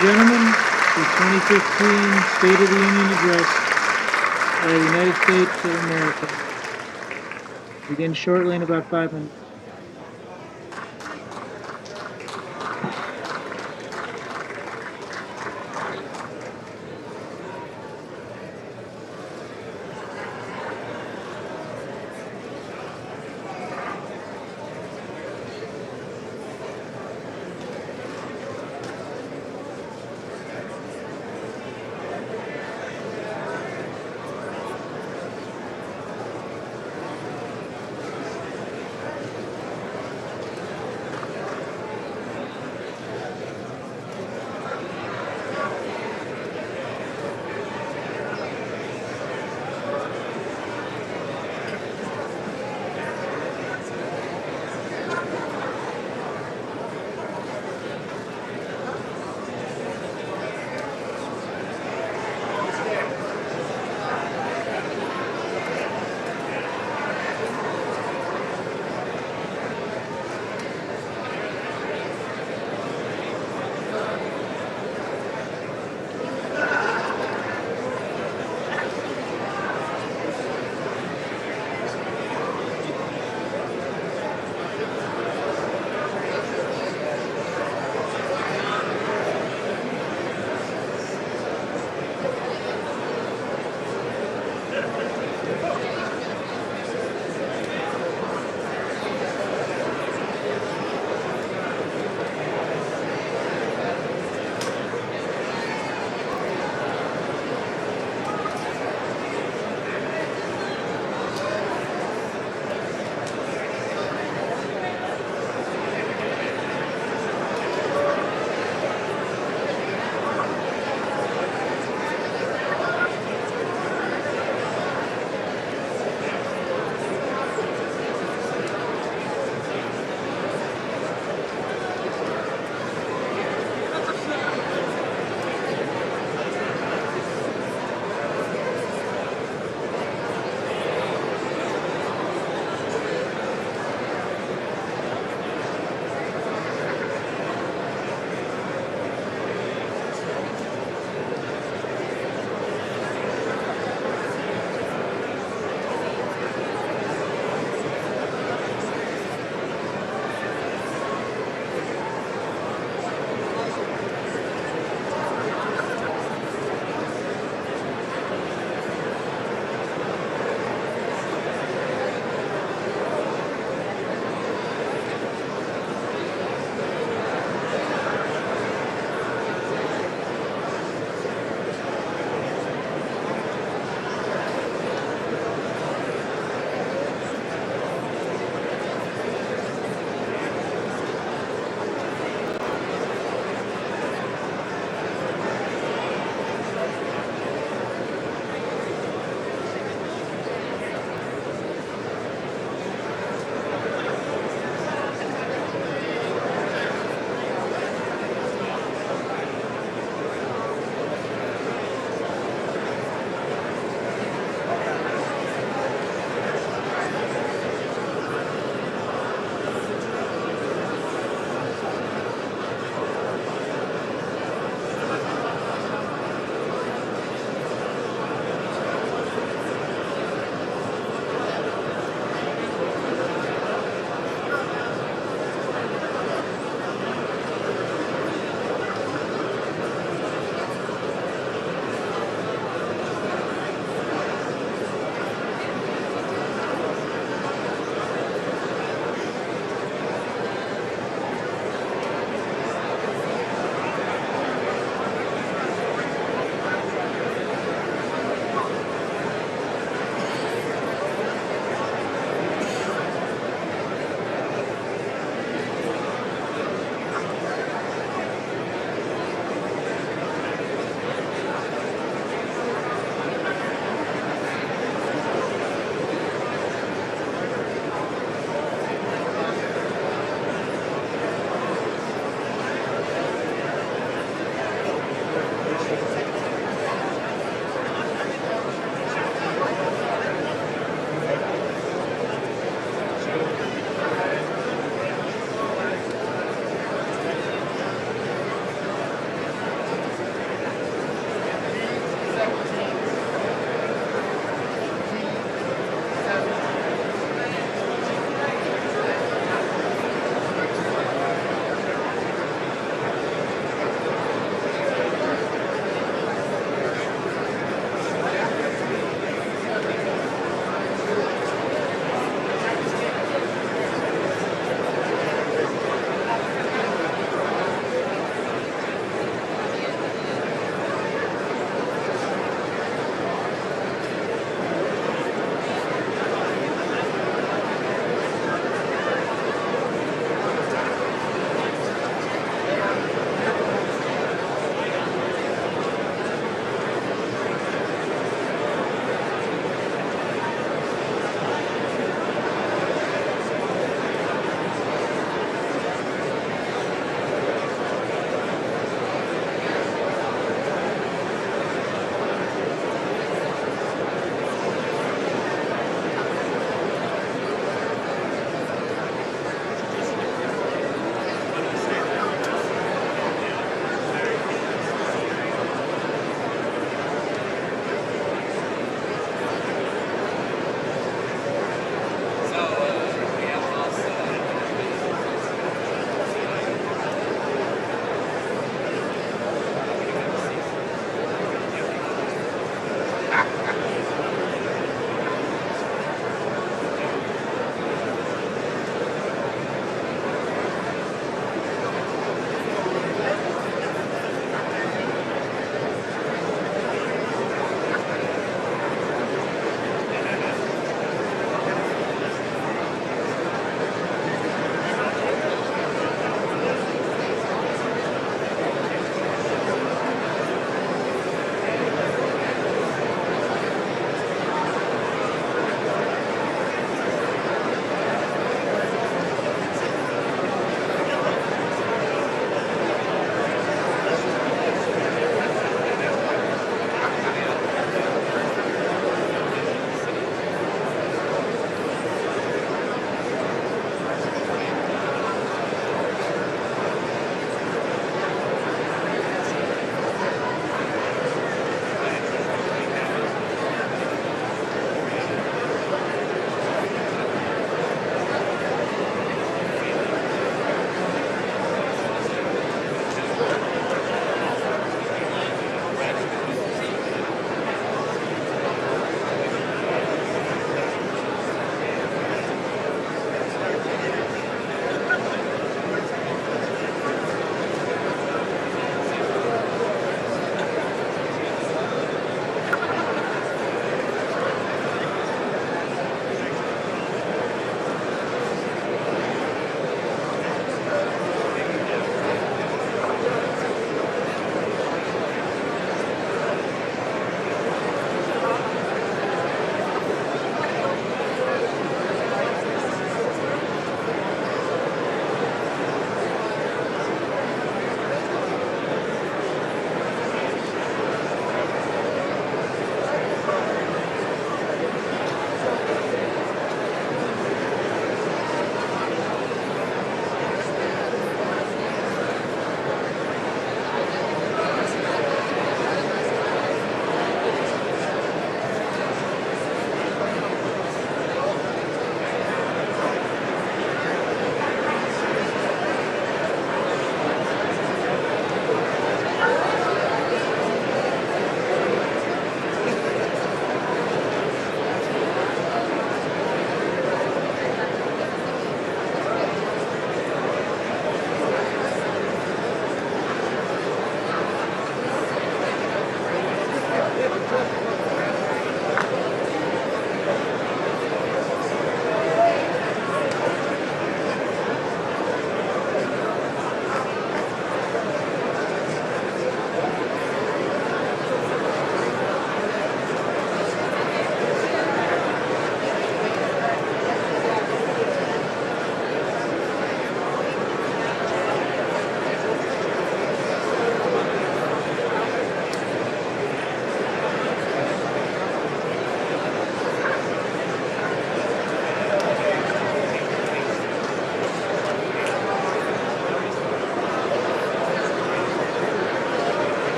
and gentlemen, the 2015 State of the Union Address of the United States of America. Begin shortly in about 5 minutes.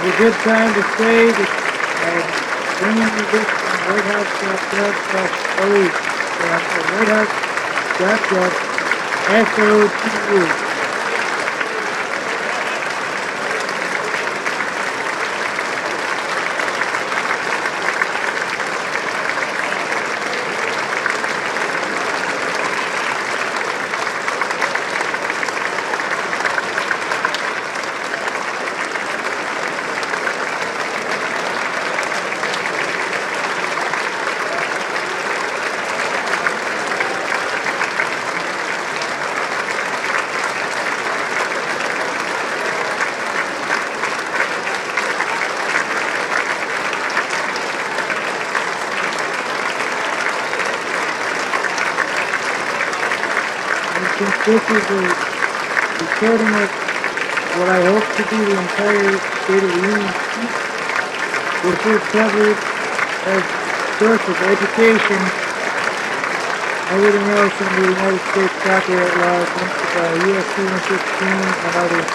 a good time to say that bringing you this from whitehouse.gov/police whitehouse.gov/SOTU. Since this is a recording of what I hope to be the entire State of the Union speech, this is covered as source of education, everything else under the United States copyright laws, USC 116 and others.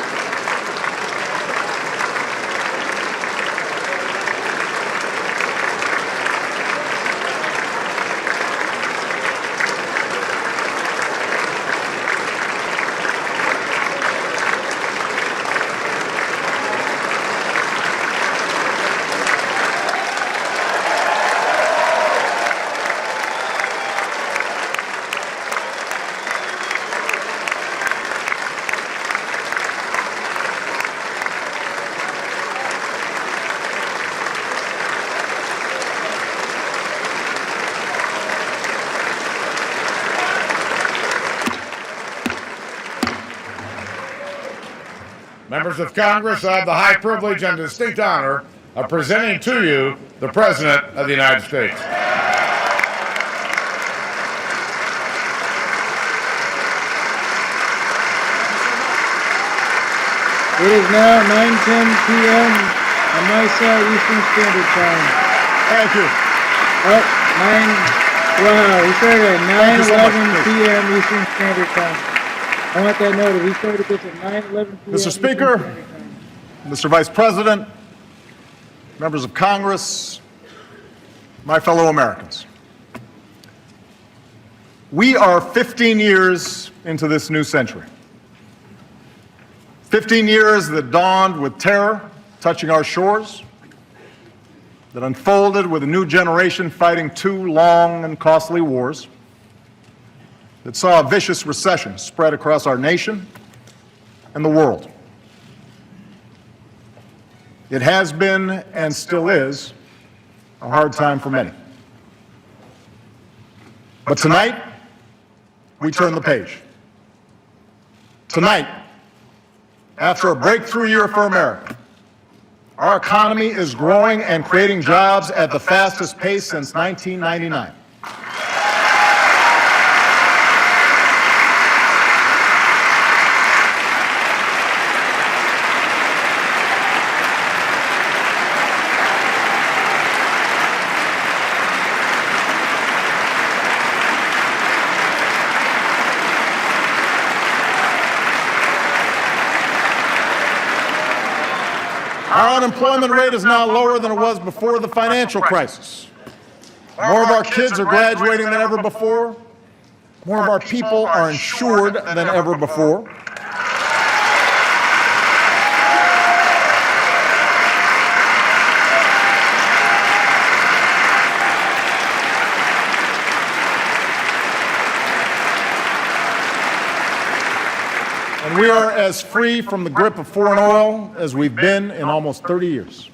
Members of Congress, I have the high privilege and distinct honor of presenting to you the President of the United States. It is now 9:10 p.m. on my side Eastern Standard Time. Thank you. Oh, we started at 9:11 p.m. Eastern Standard Time. I want that noted. We started this at 9:11 p.m. Mr. Speaker, Mr. Vice President, members of Congress, my fellow Americans. We are 15 years into this new century. 15 years that dawned with terror touching our shores, that unfolded with a new generation fighting two long and costly wars, that saw a vicious recession spread across our nation and the world. It has been and still is a hard time for many. But tonight, we turn the page. Tonight, after a breakthrough year for America, our economy is growing and creating jobs at the fastest pace since 1999. Our unemployment rate is now lower than it was before the financial crisis. More of our kids are graduating than ever before. More of our people are insured than ever before. And we are as free from the grip of foreign oil as we've been in almost 30 years.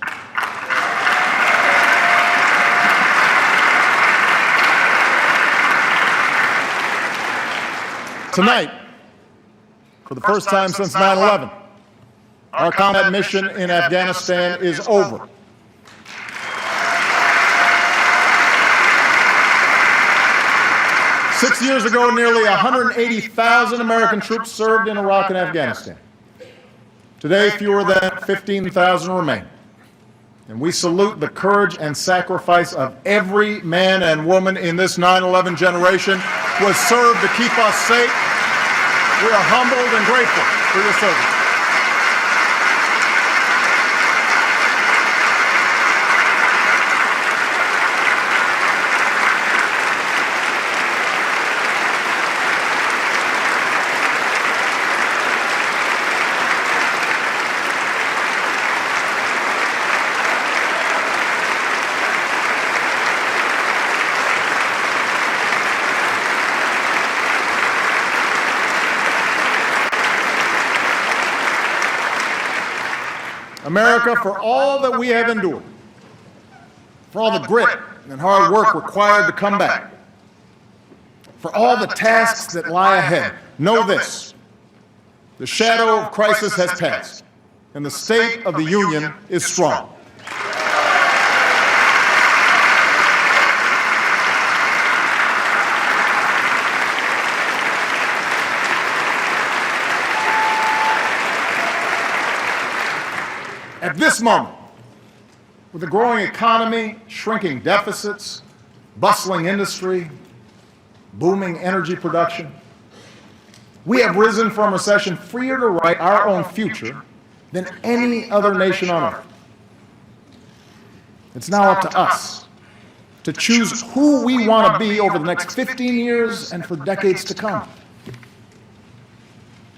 Tonight, for the first time since 9/11, our combat mission in Afghanistan is over. Six years ago, nearly 180,000 American troops served in Iraq and Afghanistan. Today, fewer than 15,000 remain. And we salute the courage and sacrifice of every man and woman in this 9/11 generation who has served to keep us safe. We are humbled and grateful for your service. America, for all that we have endured, for all the grit and hard work required to come back, for all the tasks that lie ahead, know this: the shadow of crisis has passed, and the state of the Union is strong. At this moment, with a growing economy, shrinking deficits, bustling industry, booming energy production, we have risen from recession freer to write our own future than any other nation on earth. It's now up to us to choose who we want to be over the next 15 years and for decades to come.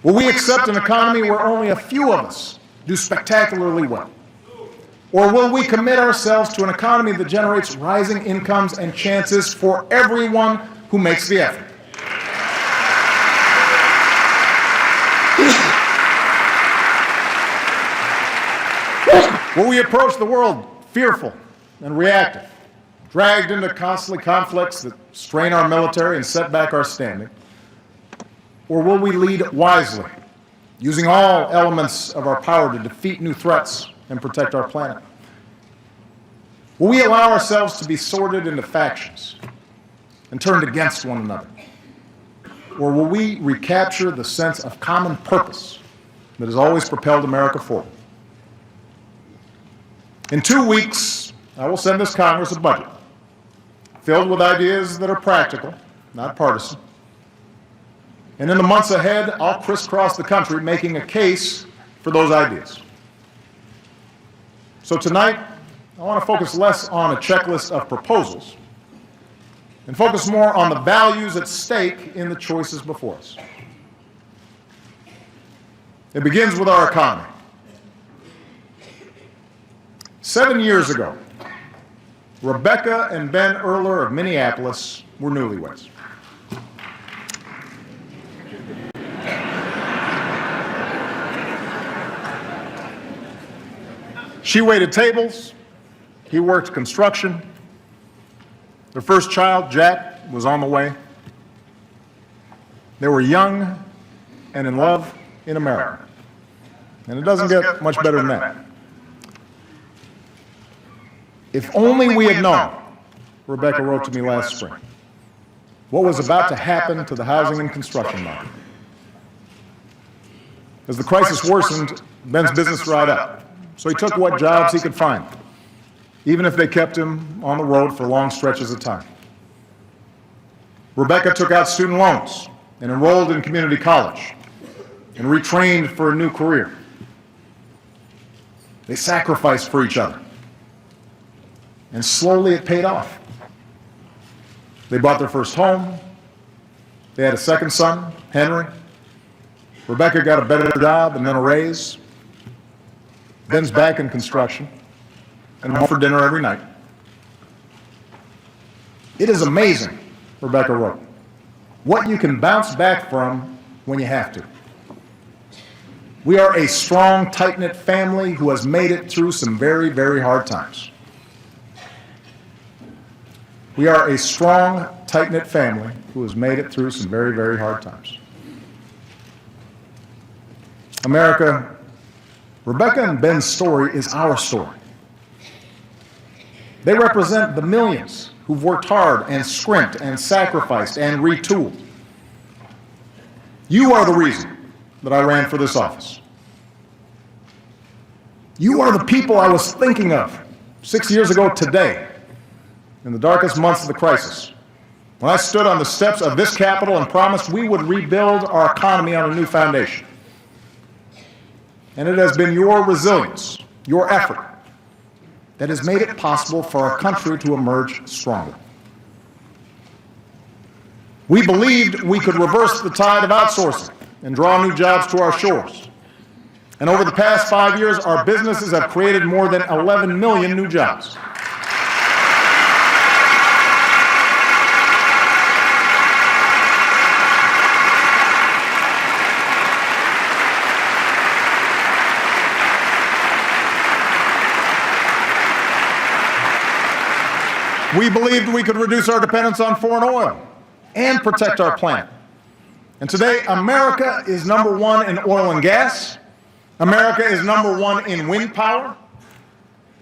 Will we accept an economy where only a few of us do spectacularly well? Or will we commit ourselves to an economy that generates rising incomes and chances for everyone who makes the effort? Will we approach the world fearful and reactive, dragged into costly conflicts that strain our military and set back our standing? Or will we lead wisely, using all elements of our power to defeat new threats and protect our planet? Will we allow ourselves to be sorted into factions and turned against one another? Or will we recapture the sense of common purpose that has always propelled America forward? In 2 weeks, I will send this Congress a budget filled with ideas that are practical, not partisan. And in the months ahead, I'll crisscross the country making a case for those ideas. So tonight, I want to focus less on a checklist of proposals and focus more on the values at stake in the choices before us. It begins with our economy. 7 years ago, Rebecca and Ben Earler of Minneapolis were newlyweds. She waited tables, he worked construction. Their first child, Jack, was on the way. They were young and in love in America. And it doesn't get much better than that. If only we had known, Rebecca wrote to me last spring, what was about to happen to the housing and construction market. As the crisis worsened, Ben's business dried up. So he took what jobs he could find, even if they kept him on the road for long stretches of time. Rebecca took out student loans and enrolled in community college and retrained for a new career. They sacrificed for each other. And slowly it paid off. They bought their first home. They had a second son, Henry. Rebecca got a better job and then a raise. Ben's back in construction and home for dinner every night. It is amazing, Rebecca wrote, what you can bounce back from when you have to. We are a strong, tight-knit family who has made it through some very, very hard times. We are a strong, tight-knit family who has made it through some very, very hard times. America, Rebecca and Ben's story is our story. They represent the millions who've worked hard and scrimped and sacrificed and retooled. You are the reason that I ran for this office. You are the people I was thinking of 6 years ago today, in the darkest months of the crisis, when I stood on the steps of this Capitol and promised we would rebuild our economy on a new foundation. And it has been your resilience, your effort, that has made it possible for our country to emerge stronger. We believed we could reverse the tide of outsourcing and draw new jobs to our shores. And over the past 5 years, our businesses have created more than 11 million new jobs. We believed we could reduce our dependence on foreign oil and protect our planet. And today, America is #1 in oil and gas. America is #1 in wind power.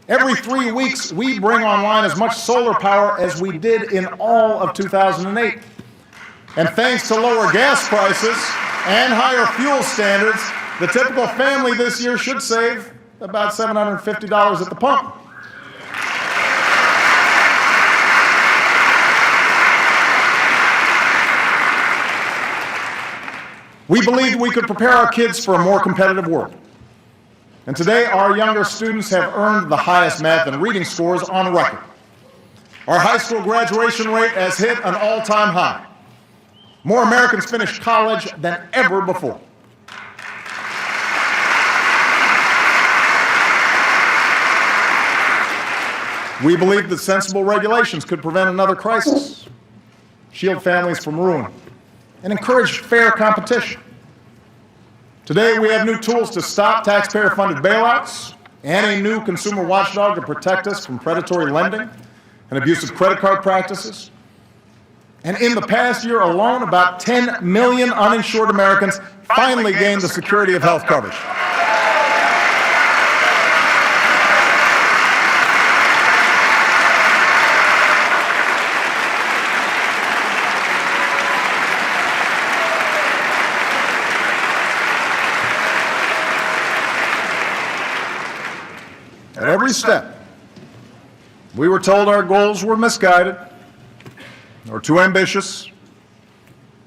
Every 3 weeks, we bring online as much solar power as we did in all of 2008. And thanks to lower gas prices and higher fuel standards, the typical family this year should save about $750 at the pump. We believed we could prepare our kids for a more competitive world. And today, our younger students have earned the highest math and reading scores on record. Our high school graduation rate has hit an all-time high. More Americans finish college than ever before. We believe that sensible regulations could prevent another crisis, shield families from ruin, and encourage fair competition. Today, we have new tools to stop taxpayer-funded bailouts and a new consumer watchdog to protect us from predatory lending and abusive credit card practices. And in the past year alone, about 10 million uninsured Americans finally gained the security of health coverage. At every step, we were told our goals were misguided or too ambitious,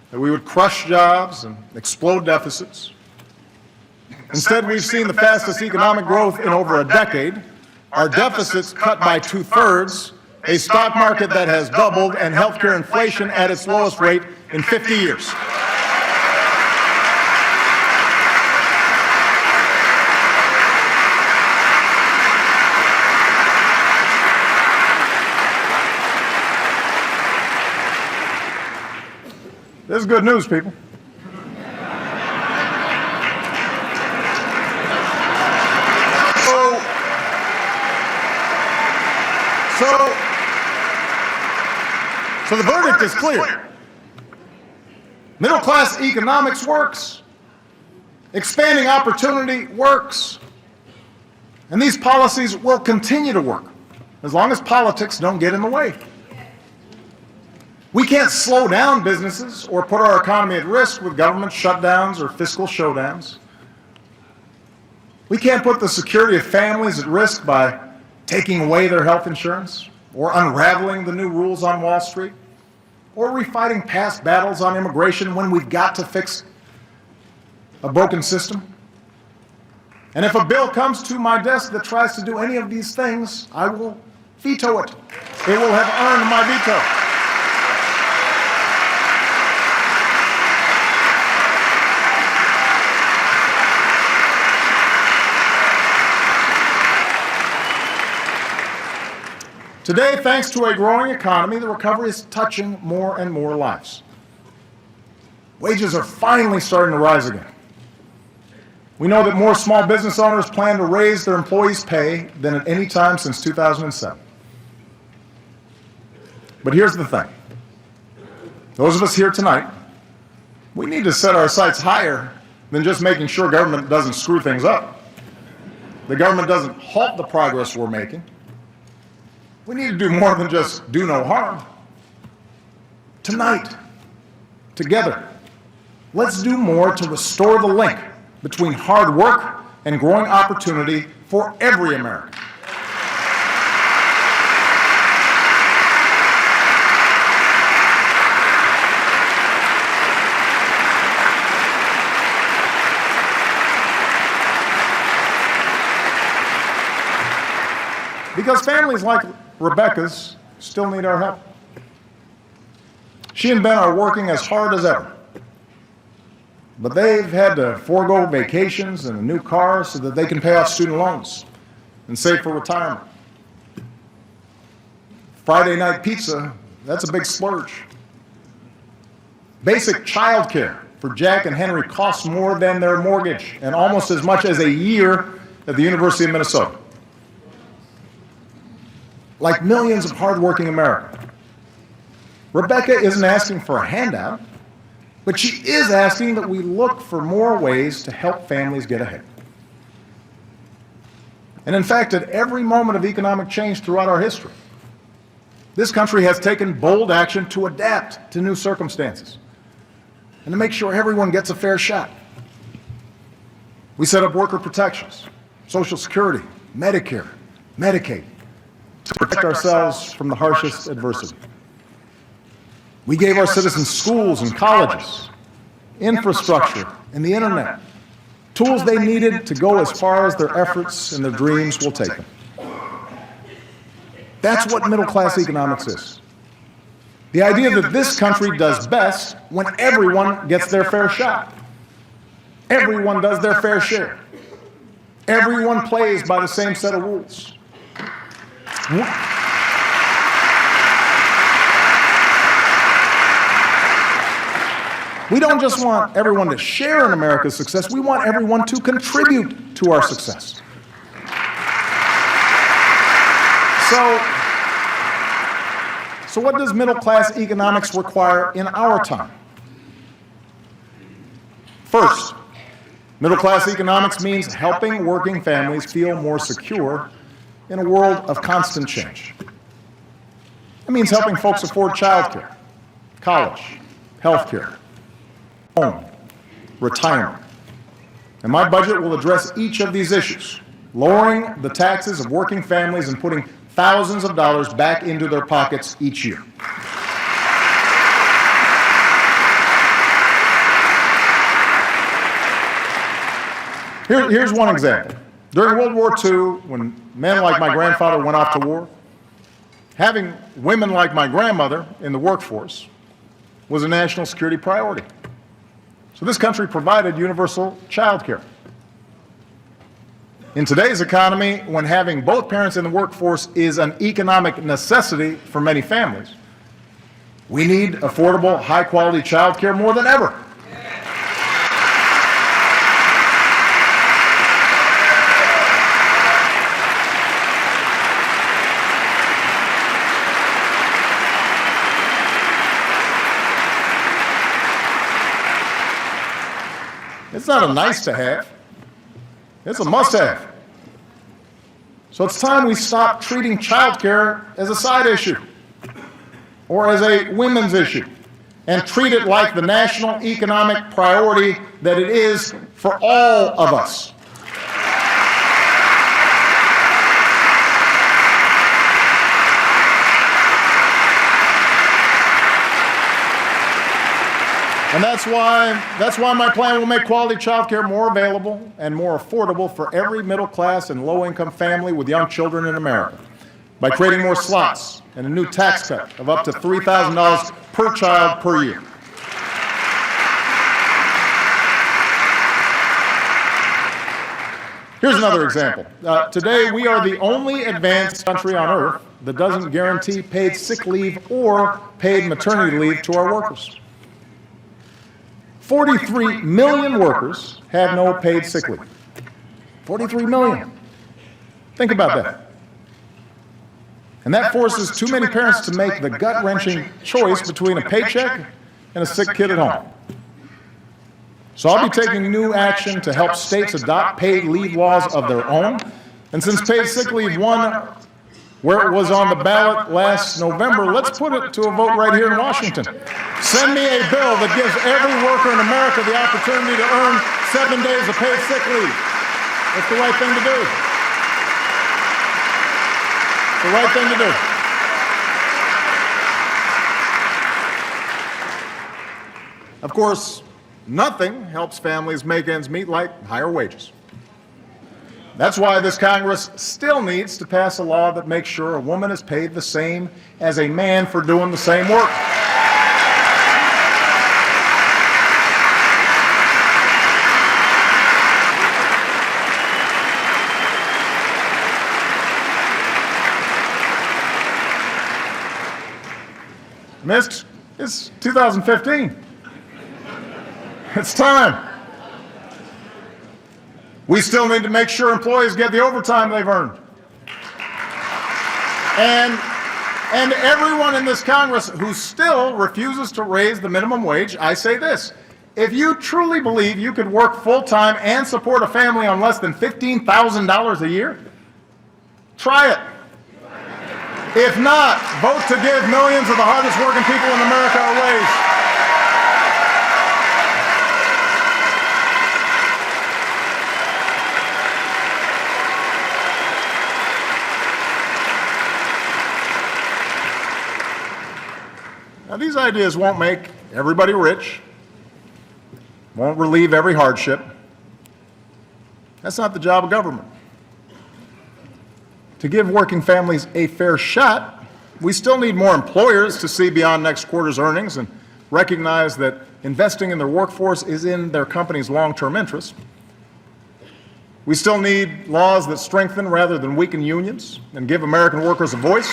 that we would crush jobs and explode deficits. Instead, we've seen the fastest economic growth in over a decade, our deficits cut by 2/3, a stock market that has doubled, and healthcare inflation at its lowest rate in 50 years. This is good news, people. So the verdict is clear. Middle-class economics works. Expanding opportunity works. And these policies will continue to work as long as politics don't get in the way. We can't slow down businesses or put our economy at risk with government shutdowns or fiscal showdowns. We can't put the security of families at risk by taking away their health insurance or unraveling the new rules on Wall Street or refighting past battles on immigration when we've got to fix a broken system. And if a bill comes to my desk that tries to do any of these things, I will veto it. It will have earned my veto. Today, thanks to a growing economy, the recovery is touching more and more lives. Wages are finally starting to rise again. We know that more small business owners plan to raise their employees' pay than at any time since 2007. But here's the thing. Those of us here tonight, we need to set our sights higher than just making sure government doesn't screw things up. The government doesn't halt the progress we're making. We need to do more than just do no harm. Tonight, together, let's do more to restore the link between hard work and growing opportunity for every American. Because families like Rebecca's still need our help. She and Ben are working as hard as ever, but they've had to forego vacations and a new car so that they can pay off student loans and save for retirement. Friday night pizza, that's a big splurge. Basic child care for Jack and Henry costs more than their mortgage and almost as much as a year at the University of Minnesota. like millions of hardworking Americans. Rebecca isn't asking for a handout, but she is asking that we look for more ways to help families get ahead. And in fact, at every moment of economic change throughout our history, this country has taken bold action to adapt to new circumstances and to make sure everyone gets a fair shot. We set up worker protections, Social Security, Medicare, Medicaid, to protect ourselves from the harshest adversity. We gave our citizens schools and colleges, infrastructure, and the internet, tools they needed to go as far as their efforts and their dreams will take them. That's what middle-class economics is. The idea that this country does best when everyone gets their fair shot. Everyone does their fair share. Everyone plays by the same set of rules. We don't just want everyone to share in America's success, we want everyone to contribute to our success. So what does middle-class economics require in our time? First, middle-class economics means helping working families feel more secure in a world of constant change. It means helping folks afford childcare, college, healthcare, home, retirement. And my budget will address each of these issues, lowering the taxes of working families and putting thousands of dollars back into their pockets each year. Here's one example. During World War II, when men like my grandfather went off to war, having women like my grandmother in the workforce was a national security priority. So this country provided universal child care. In today's economy, when having both parents in the workforce is an economic necessity for many families, we need affordable, high-quality child care more than ever. It's not a nice to have, it's a must have. So it's time we stop treating childcare as a side issue or as a women's issue and treat it like the national economic priority that it is for all of us. And that's why my plan will make quality child care more available and more affordable for every middle-class and low-income family with young children in America by creating more slots and a new tax cut of up to $3,000 per child per year. Here's another example. Today, we are the only advanced country on earth that doesn't guarantee paid sick leave or paid maternity leave to our workers. 43 million workers have no paid sick leave. 43 million. Think about that. And that forces too many parents to make the gut-wrenching choice between a paycheck and a sick kid at home. So I'll be taking new action to help states adopt paid leave laws of their own. And since paid sick leave won where it was on the ballot last November, let's put it to a vote right here in Washington. Send me a bill that gives every worker in America the opportunity to earn 7 days of paid sick leave. It's the right thing to do. It's the right thing to do. Of course, nothing helps families make ends meet like higher wages. That's why this Congress still needs to pass a law that makes sure a woman is paid the same as a man for doing the same work. It's 2015. It's time. We still need to make sure employees get the overtime they've earned. And everyone in this Congress who still refuses to raise the minimum wage, I say this: if you truly believe you could work full-time and support a family on less than $15,000 a year, try it. If not, vote to give millions of the hardest working people in America a raise. Now, these ideas won't make everybody rich, won't relieve every hardship. That's not the job of government. To give working families a fair shot, we still need more employers to see beyond next quarter's earnings and recognize that investing in their workforce is in their company's long-term interest. We still need laws that strengthen rather than weaken unions and give American workers a voice.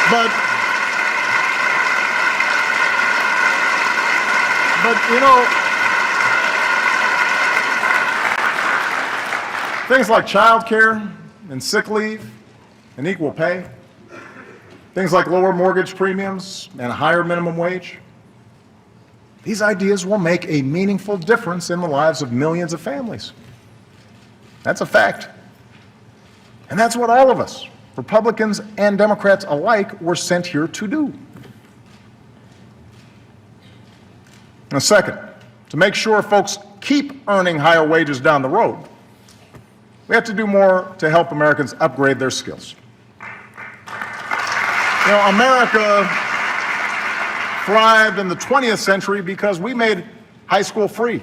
But you know, things like child care and sick leave and equal pay, things like lower mortgage premiums and a higher minimum wage, these ideas will make a meaningful difference in the lives of millions of families. That's a fact. And that's what all of us, Republicans and Democrats alike, were sent here to do. And second, to make sure folks keep earning higher wages down the road, we have to do more to help Americans upgrade their skills. You know, America thrived in the 20th century because we made high school free,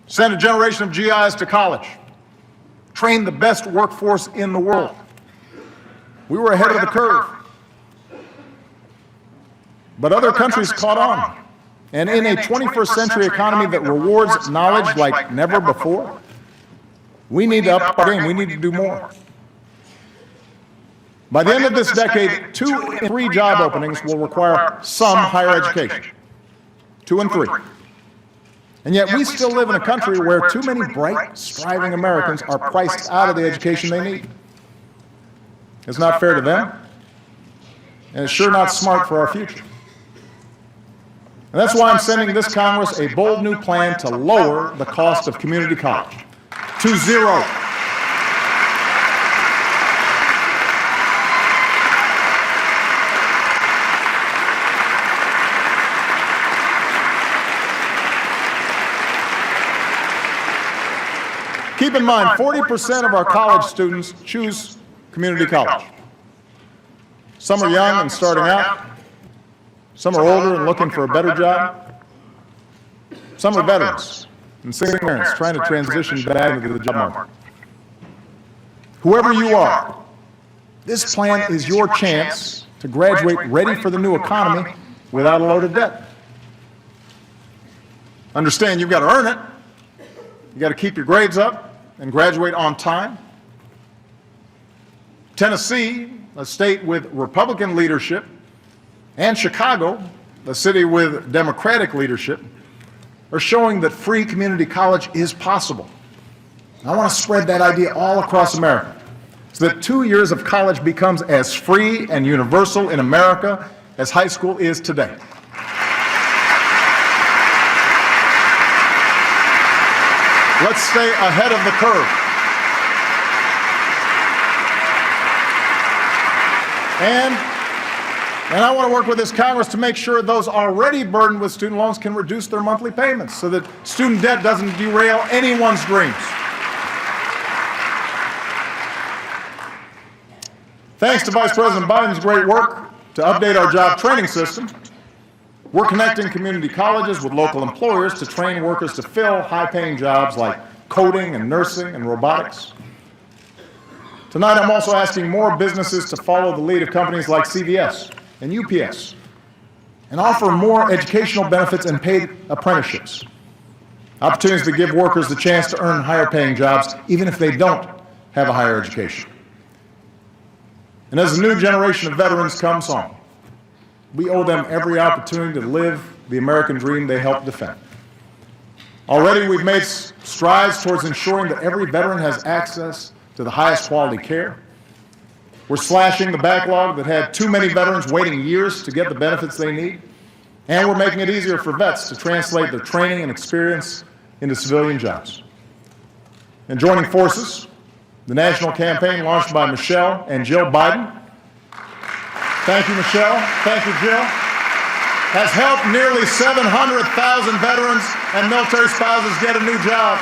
sent a generation of GIs to college, trained the best workforce in the world. We were ahead of the curve. But other countries caught on. And in a 21st century economy that rewards knowledge like never before, we need to up our game. We need to do more. By the end of this decade, 2 in 3 job openings will require some higher education. 2 in 3. And yet we still live in a country where too many bright, striving Americans are priced out of the education they need. It's not fair to them, and it's sure not smart for our future. And that's why I'm sending this Congress a bold new plan to lower the cost of community college to zero. Keep in mind, 40% of our college students choose community college. Some are young and starting out. Some are older and looking for a better job. Some are veterans and single parents trying to transition back into the job market. Whoever you are, this plan is your chance to graduate ready for the new economy without a load of debt. Understand you've got to earn it. You've got to keep your grades up and graduate on time. Tennessee, a state with Republican leadership, and Chicago, a city with Democratic leadership, are showing that free community college is possible. I want to spread that idea all across America so that 2 years of college becomes as free and universal in America as high school is today. Let's stay ahead of the curve. And I want to work with this Congress to make sure those already burdened with student loans can reduce their monthly payments so that student debt doesn't derail anyone's dreams. Thanks to Vice President Biden's great work to update our job training system, we're connecting community colleges with local employers to train workers to fill high-paying jobs like coding and nursing and robotics. Tonight, I'm also asking more businesses to follow the lead of companies like CVS and UPS and offer more educational benefits and paid apprenticeships. Opportunities to give workers the chance to earn higher-paying jobs even if they don't have a higher education. And as the new generation of veterans comes on, we owe them every opportunity to live the American dream they helped defend. Already we've made strides towards ensuring that every veteran has access to the highest quality care. We're slashing the backlog that had too many veterans waiting years to get the benefits they need. And we're making it easier for vets to translate their training and experience into civilian jobs. And joining forces, the national campaign launched by Michelle and Jill Biden. Thank you, Michelle. Thank you, Jill. Has helped nearly 700,000 veterans and military spouses get a new job.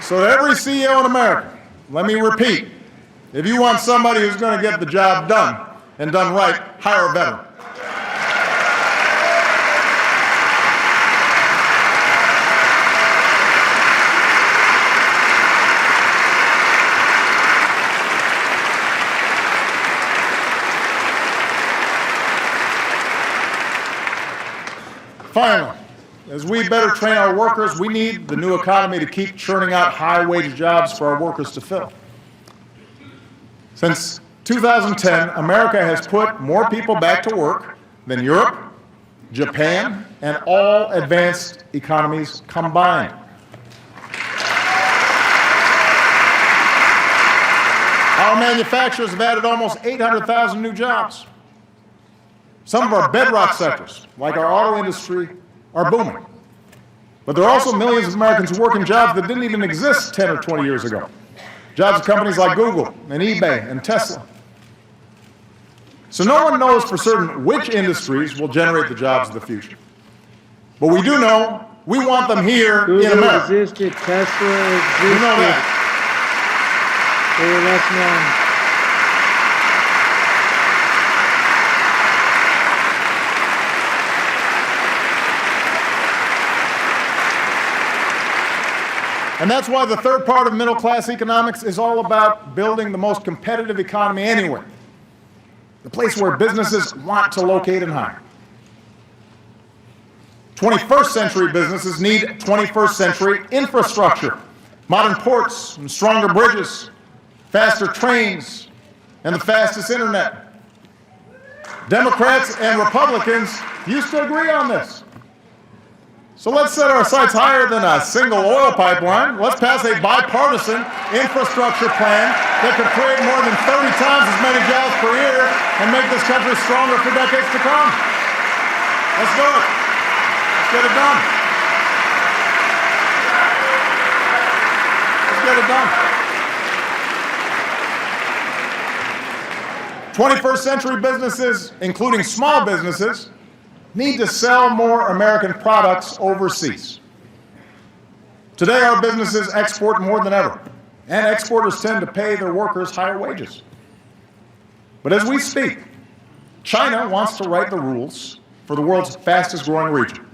So to every CEO in America, let me repeat, if you want somebody who's going to get the job done and done right, hire a veteran. Finally, as we better train our workers, we need the new economy to keep churning out high-wage jobs for our workers to fill. Since 2010, America has put more people back to work than Europe, Japan, and all advanced economies combined. Our manufacturers have added almost 800,000 new jobs. Some of our bedrock sectors, like our auto industry, are booming. But there are also millions of Americans who work in jobs that didn't even exist 10 or 20 years ago. Jobs at companies like Google and eBay and Tesla. So no one knows for certain which industries will generate the jobs of the future. But we do know we want them here in Google America. existed, Tesla existed. You know that. They were less known. And that's why the third part of middle-class economics is all about building the most competitive economy anywhere. The place where businesses want to locate and hire. 21st century businesses need 21st century infrastructure, modern ports and stronger bridges, faster trains, and the fastest internet. Democrats and Republicans used to agree on this. So let's set our sights higher than a single oil pipeline. Let's pass a bipartisan infrastructure plan that could create more than 30 times as many jobs per year and make this country stronger for decades to come. Let's do it. Let's get it done. Let's get it done. 21st century businesses, including small businesses, need to sell more American products overseas. Today, our businesses export more than ever, and exporters tend to pay their workers higher wages. But as we speak, China wants to write the rules for the world's fastest growing region.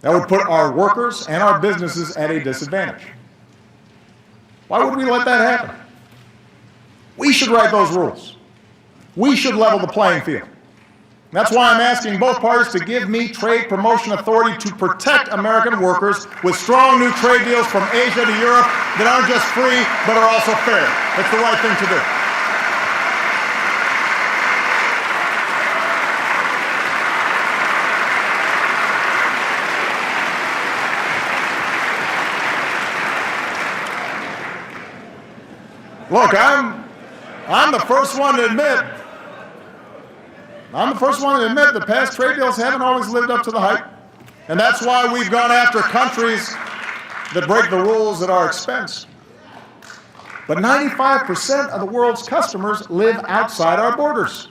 That would put our workers and our businesses at a disadvantage. Why would we let that happen? We should write those rules. We should level the playing field. That's why I'm asking both parties to give me trade promotion authority to protect American workers with strong new trade deals from Asia to Europe that aren't just free, but are also fair. It's the right thing to do. Look, I'm the first one to admit that past trade deals haven't always lived up to the hype. And that's why we've gone after countries that break the rules at our expense. But 95% of the world's customers live outside our borders.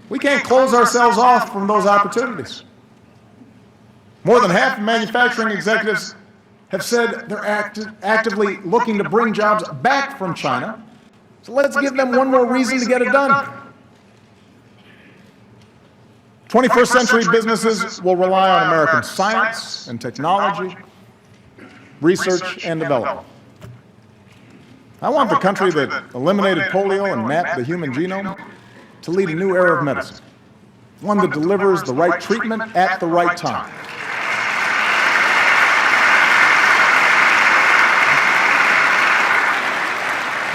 We can't close ourselves off from those opportunities. More than half of manufacturing executives have said they're actively looking to bring jobs back from China. So let's give them one more reason to get it done. 21st century businesses will rely on American science and technology, research and development. I want the country that eliminated polio and mapped the human genome to lead a new era of medicine, one that delivers the right treatment at the right time.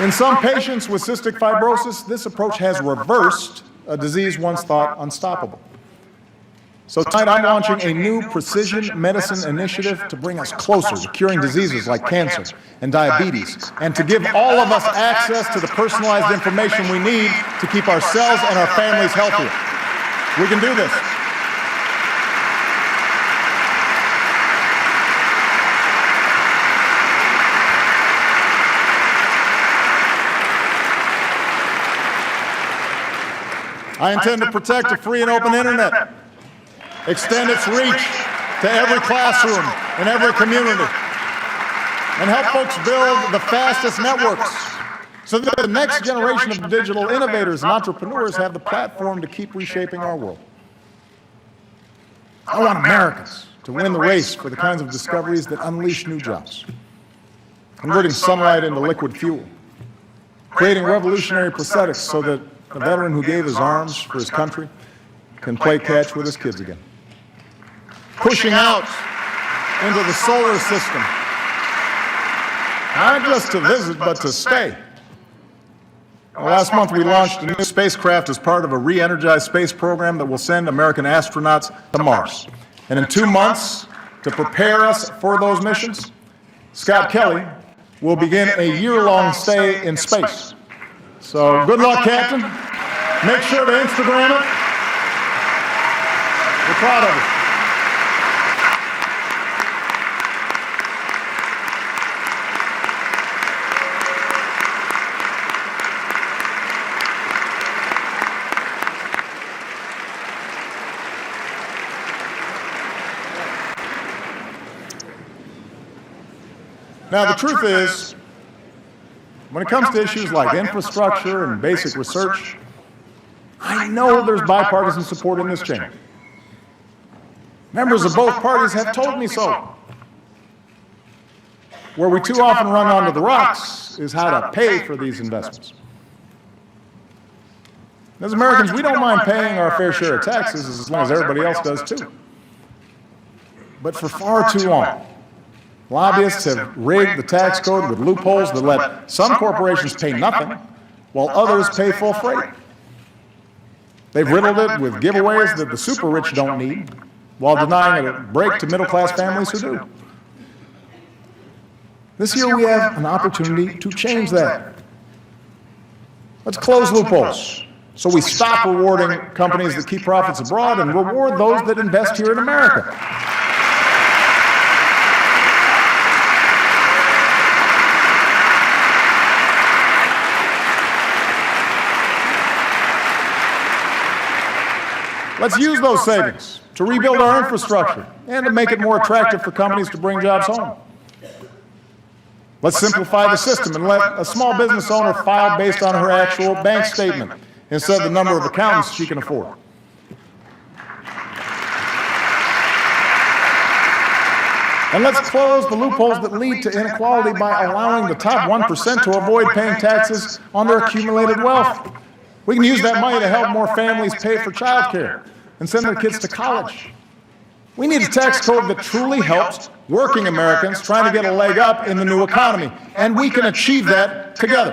In some patients with cystic fibrosis, this approach has reversed a disease once thought unstoppable. So tonight I'm launching a new precision medicine initiative to bring us closer to curing diseases like cancer and diabetes, and to give all of us access to the personalized information we need to keep ourselves and our families healthier. We can do this. I intend to protect a free and open internet, extend its reach to every classroom and every community, and help folks build the fastest networks so that the next generation of digital innovators and entrepreneurs have the platform to keep reshaping our world. I want Americans to win the race for the kinds of discoveries that unleash new jobs, converting sunlight into liquid fuel, creating revolutionary prosthetics so that a veteran who gave his arms for his country can play catch with his kids again. Pushing out into the solar system, not just to visit, but to stay. Last month we launched a new spacecraft as part of a re-energized space program that will send American astronauts to Mars. And in 2 months, to prepare us for those missions, Scott Kelly will begin a year-long stay in space. So good luck, Captain. Make sure to Instagram it. We're proud of you. Now, the truth is, when it comes to issues like infrastructure and basic research, I know there's bipartisan support in this chamber. Members of both parties have told me so. Where we too often run onto the rocks is how to pay for these investments. As Americans, we don't mind paying our fair share of taxes as long as everybody else does too. But for far too long, lobbyists have rigged the tax code with loopholes that let some corporations pay nothing while others pay full freight. They've riddled it with giveaways that the super rich don't need, while denying a break to middle-class families who do. This year we have an opportunity to change that. Let's close loopholes so we stop rewarding companies that keep profits abroad and reward those that invest here in America. Let's use those savings to rebuild our infrastructure and to make it more attractive for companies to bring jobs home. Let's simplify the system and let a small business owner file based on her actual bank statement instead of the number of accountants she can afford. And let's close the loopholes that lead to inequality by allowing the top 1% to avoid paying taxes on their accumulated wealth. We can use that money to help more families pay for child care and send their kids to college. We need a tax code that truly helps working Americans trying to get a leg up in the new economy, and we can achieve that together.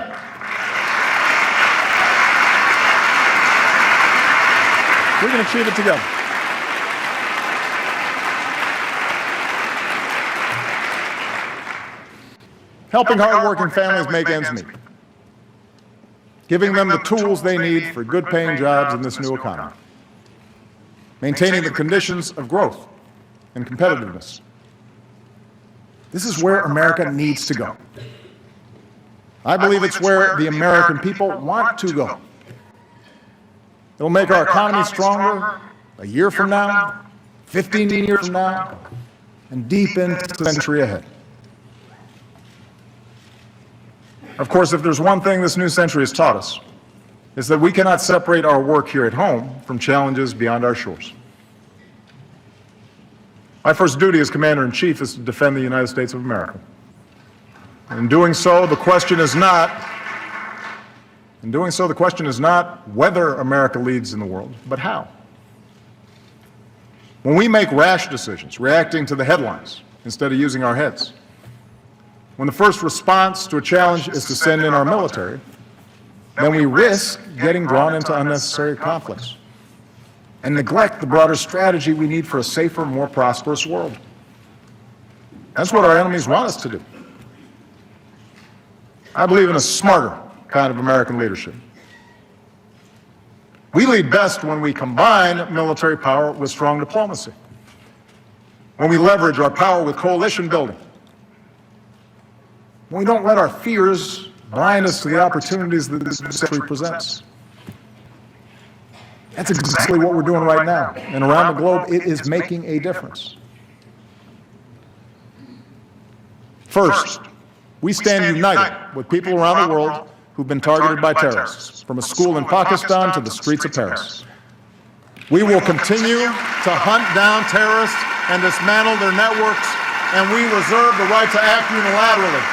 We can achieve it together. Helping hardworking families make ends meet. Giving them the tools they need for good-paying jobs in this new economy. Maintaining the conditions of growth and competitiveness. This is where America needs to go. I believe it's where the American people want to go. It'll make our economy stronger a year from now, 15 years from now, and deep into the century ahead. Of course, if there's one thing this new century has taught us, it's that we cannot separate our work here at home from challenges beyond our shores. My first duty as Commander-in-Chief is to defend the United States of America. In doing so, the question is not whether America leads in the world, but how. When we make rash decisions, reacting to the headlines instead of using our heads, when the first response to a challenge is to send in our military, then we risk getting drawn into unnecessary conflicts and neglect the broader strategy we need for a safer, more prosperous world. That's what our enemies want us to do. I believe in a smarter kind of American leadership. We lead best when we combine military power with strong diplomacy, when we leverage our power with coalition building, when we don't let our fears blind us to the opportunities that this century presents. That's exactly what we're doing right now. And around the globe, it is making a difference. First, we stand united with people around the world who've been targeted by terrorists, from a school in Pakistan to the streets of Paris. We will continue to hunt down terrorists and dismantle their networks, and we reserve the right to act unilaterally,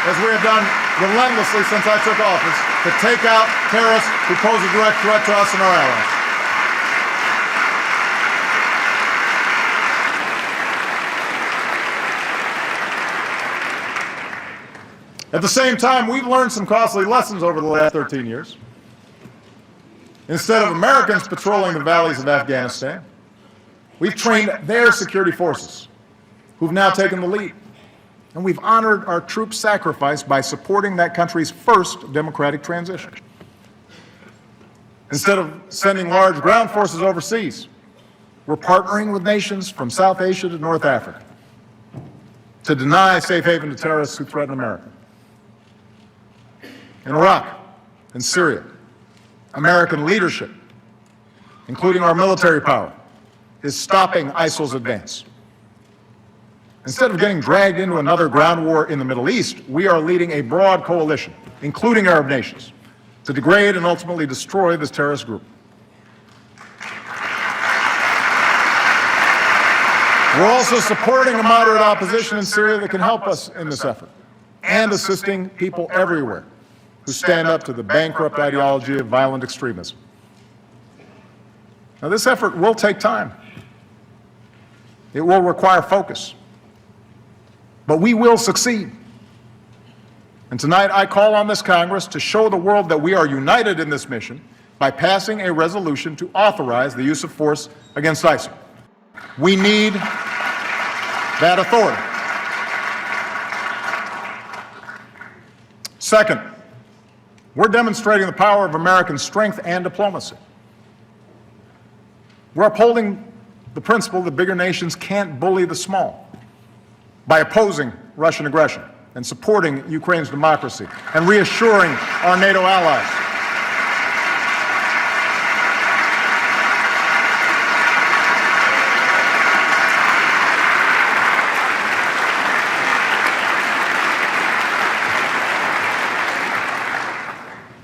as we have done relentlessly since I took office, to take out terrorists who pose a direct threat to us and our allies. At the same time, we've learned some costly lessons over the last 13 years. Instead of Americans patrolling the valleys of Afghanistan, we've trained their security forces, who've now taken the lead. And we've honored our troops' sacrifice by supporting that country's first democratic transition. Instead of sending large ground forces overseas, we're partnering with nations from South Asia to North Africa to deny safe haven to terrorists who threaten America. In Iraq and Syria, American leadership, including our military power, is stopping ISIL's advance. Instead of getting dragged into another ground war in the Middle East, we are leading a broad coalition, including Arab nations, to degrade and ultimately destroy this terrorist group. We're also supporting a moderate opposition in Syria that can help us in this effort, and assisting people everywhere who stand up to the bankrupt ideology of violent extremism. Now, this effort will take time. It will require focus. But we will succeed. And tonight, I call on this Congress to show the world that we are united in this mission by passing a resolution to authorize the use of force against ISIL. We need that authority. Second, we're demonstrating the power of American strength and diplomacy. We're upholding the principle that bigger nations can't bully the small by opposing Russian aggression and supporting Ukraine's democracy and reassuring our NATO allies.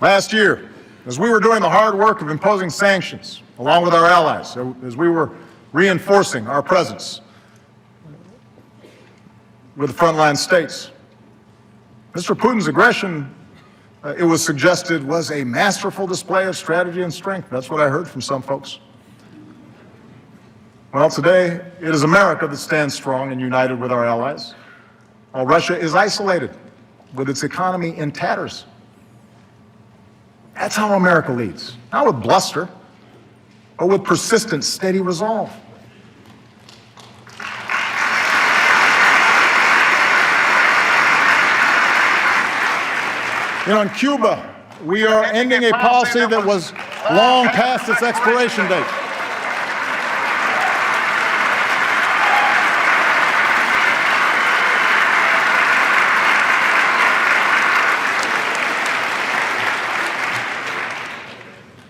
Last year, as we were doing the hard work of imposing sanctions, along with our allies, as we were reinforcing our presence with the frontline states, Mr. Putin's aggression, it was suggested, was a masterful display of strategy and strength. That's what I heard from some folks. Well, today, it is America that stands strong and united with our allies, while Russia is isolated with its economy in tatters. That's how America leads. Not with bluster, but with persistent, steady resolve. You know, in Cuba, we are ending a policy that was long past its expiration date.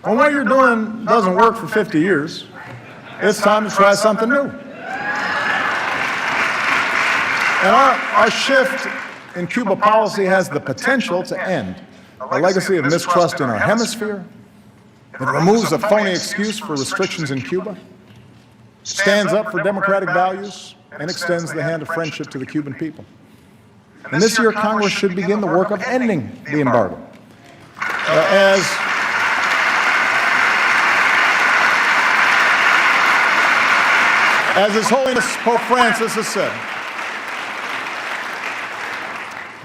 When what you're doing doesn't work for 50 years, it's time to try something new. And our shift in Cuba policy has the potential to end a legacy of mistrust in our hemisphere. It removes a phony excuse for restrictions in Cuba, stands up for democratic values, and extends the hand of friendship to the Cuban people. And this year, Congress should begin the work of ending the embargo. As His Holiness Pope Francis has said,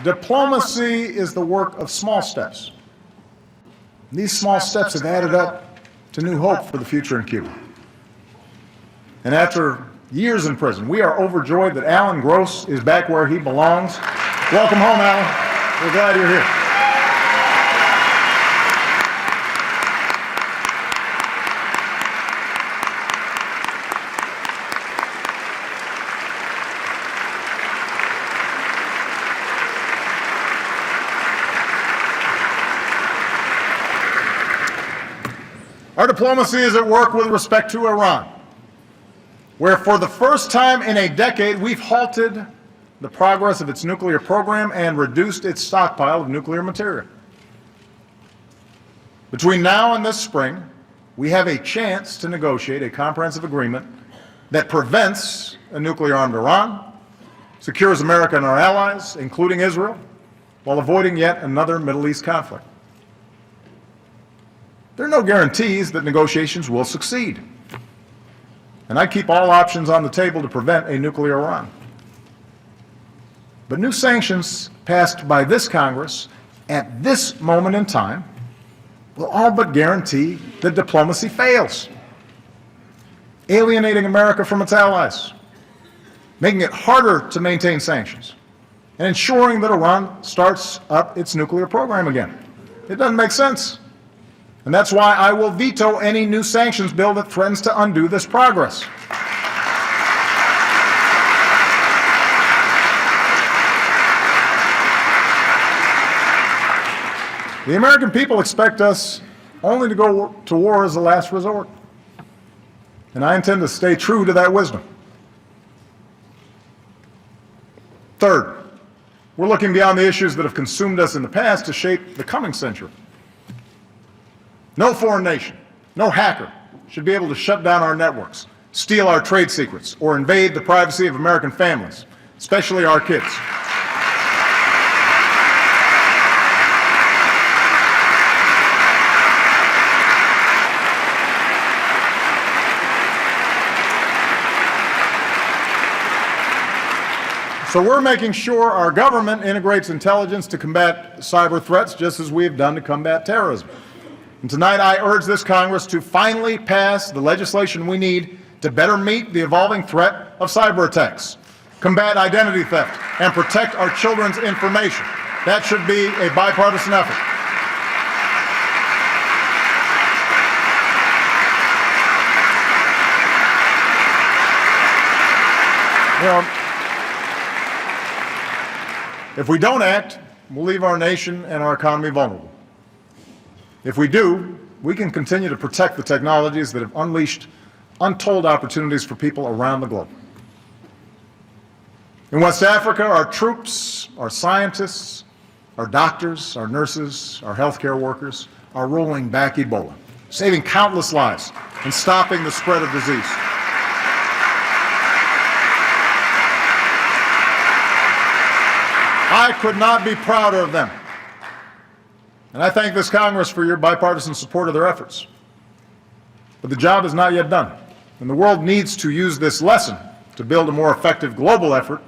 Diplomacy is the work of small steps. These small steps have added up to new hope for the future in Cuba. And after years in prison, we are overjoyed that Alan Gross is back where he belongs. Welcome home, Alan. We're glad you're here. Our diplomacy is at work with respect to Iran, where for the first time in a decade, we've halted the progress of its nuclear program and reduced its stockpile of nuclear material. Between now and this spring, we have a chance to negotiate a comprehensive agreement that prevents a nuclear-armed Iran, secures America and our allies, including Israel, while avoiding yet another Middle East conflict. There are no guarantees that negotiations will succeed. And I keep all options on the table to prevent a nuclear Iran. But new sanctions passed by this Congress at this moment in time will all but guarantee that diplomacy fails, alienating America from its allies, making it harder to maintain sanctions, and ensuring that Iran starts up its nuclear program again. It doesn't make sense. And that's why I will veto any new sanctions bill that threatens to undo this progress. The American people expect us only to go to war as a last resort. And I intend to stay true to that wisdom. Third, we're looking beyond the issues that have consumed us in the past to shape the coming century. No foreign nation, no hacker should be able to shut down our networks, steal our trade secrets, or invade the privacy of American families, especially our kids. So we're making sure our government integrates intelligence to combat cyber threats just as we have done to combat terrorism. And tonight I urge this Congress to finally pass the legislation we need to better meet the evolving threat of cyber attacks, combat identity theft, and protect our children's information. That should be a bipartisan effort. If we don't act, we'll leave our nation and our economy vulnerable. If we do, we can continue to protect the technologies that have unleashed untold opportunities for people around the globe. In West Africa, our troops, our scientists, our doctors, our nurses, our healthcare workers are rolling back Ebola, saving countless lives and stopping the spread of disease. I could not be prouder of them. And I thank this Congress for your bipartisan support of their efforts. But the job is not yet done. And the world needs to use this lesson to build a more effective global effort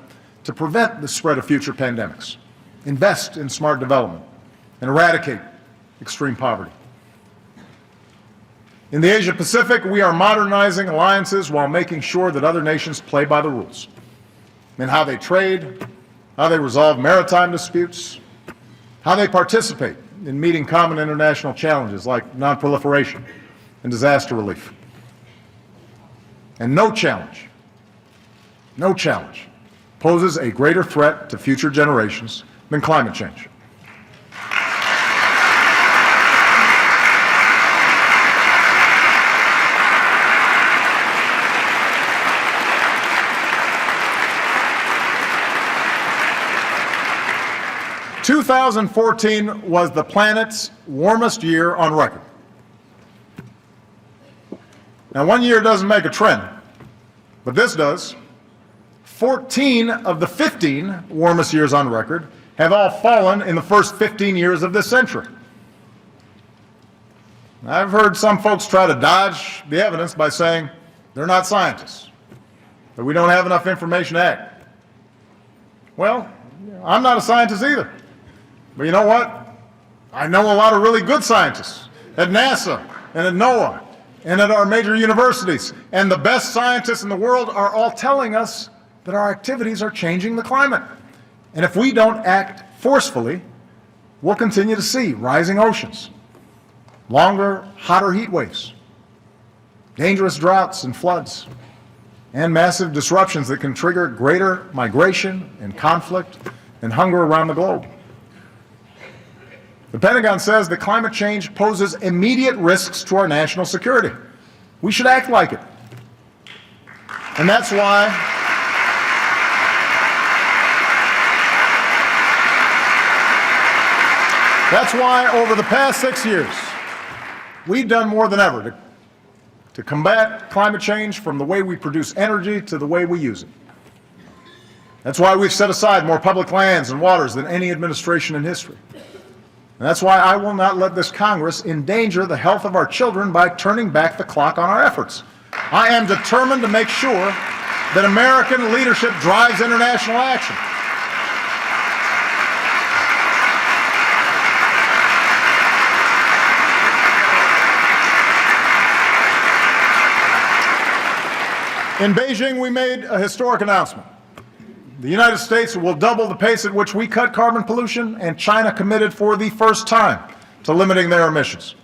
to prevent the spread of future pandemics, invest in smart development, and eradicate extreme poverty. In the Asia Pacific, we are modernizing alliances while making sure that other nations play by the rules in how they trade, how they resolve maritime disputes, how they participate in meeting common international challenges like nonproliferation and disaster relief. And no challenge poses a greater threat to future generations than climate change. "2014 was the planet's warmest year on record." Now, one year doesn't make a trend, but this does. 14 of the 15 warmest years on record have all fallen in the first 15 years of this century. I've heard some folks try to dodge the evidence by saying they're not scientists, that we don't have enough information to act. Well, I'm not a scientist either. But you know what? I know a lot of really good scientists at NASA and at NOAA and at our major universities. And the best scientists in the world are all telling us that our activities are changing the climate. And if we don't act forcefully, we'll continue to see rising oceans, longer, hotter heat waves, dangerous droughts and floods, and massive disruptions that can trigger greater migration and conflict and hunger around the globe. The Pentagon says that climate change poses immediate risks to our national security. We should act like it. And that's why over the past 6 years, we've done more than ever to combat climate change, from the way we produce energy to the way we use it. That's why we've set aside more public lands and waters than any administration in history. And that's why I will not let this Congress endanger the health of our children by turning back the clock on our efforts. I am determined to make sure that American leadership drives international action. In Beijing, we made a historic announcement. The United States will double the pace at which we cut carbon pollution, and China committed for the first time to limiting their emissions.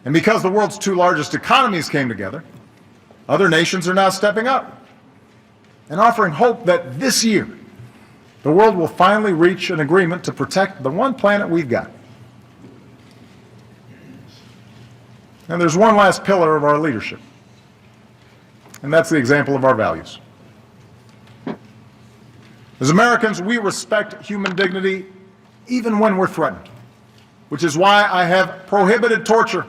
And because the world's two largest economies came together, other nations are now stepping up and offering hope that this year the world will finally reach an agreement to protect the one planet we've got. And there's one last pillar of our leadership, and that's the example of our values. As Americans, we respect human dignity even when we're threatened, which is why I have prohibited torture